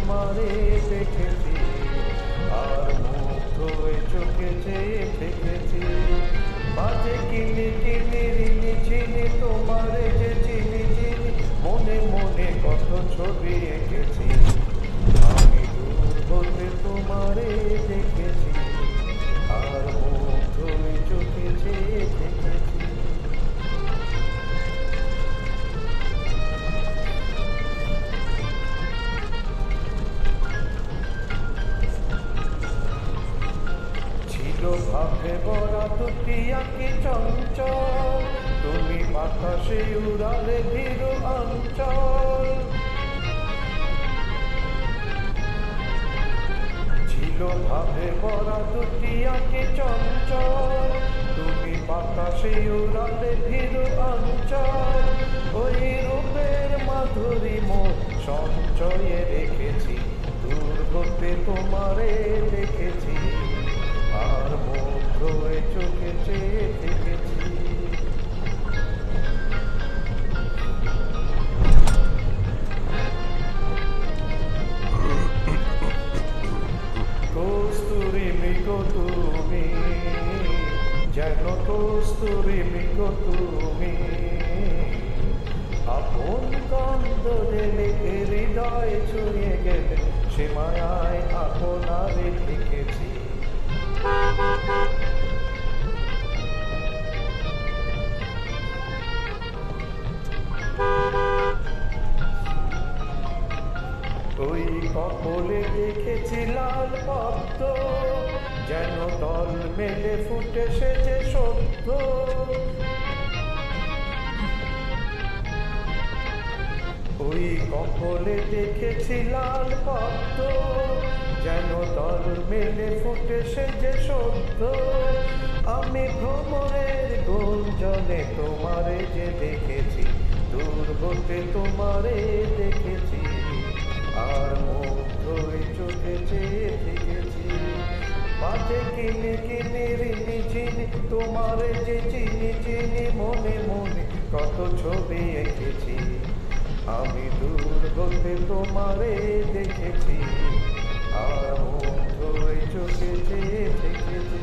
তোমারে দেখেছি, আর মুগ্ধ হয়ে চোখে চেয়ে থেকেছি। বাজে কিনি কিনি রিনি চিনি তোমারে যে চিনি চিনি, মনে মনে কত ছবি এঁকেছি। আমি দূর হতে তোমারে দেখেছি, আর মুগ্ধ হয়ে চোখে চেয়ে থেকেছি। ছিল ভাবে ভরা দুটি আঁকি চঞ্চল, তুমি বাতাসে উড়ালে ভীরু অঞ্চল। ছিল ভাবে ভরা দুটি আঁকি চঞ্চল, তুমি বাতাসে উড়ালে ভীরু অঞ্চল। ওই রূপের মাধুরী মোর সঞ্চয়ে রেখেছি, দূর হতে তোমারে দেখেছি, আর মুগ্ধ হয়ে চোখে চেয়ে থেকেছি। কস্তুরী মৃগ তুমি, যেন কস্তুরী মৃগ তুমি, আপন গন্ধ ঢেলে হৃদয় ছুঁয়ে গেলে, সে মায়ায় আপনারে দেখেছি। ওই কপলে দেখেছি লাল পদ্ম, যেন দল মেলে ফুটে সেজে সত্য। ওই কপলে দেখেছি লাল পদ্ম, যেন দল মেলে ফুটে সেজে সত্য। আমি ভ্রমণের গুঞ্জনে তোমারে যে দেখেছি, দূর হতে তোমারে দেখেছি, আর মুগ্ধ হয়ে চোখে চেয়ে থেকেছি। বাজে কিনি কিনি রিনি চিনি তোমারে যে চিনি চিনি, মনে মনে কত ছবি এঁকেছি। আমি দূর হতে তোমারে দেখেছি, আর মুগ্ধ হয়ে চোখে চেয়ে থেকেছি।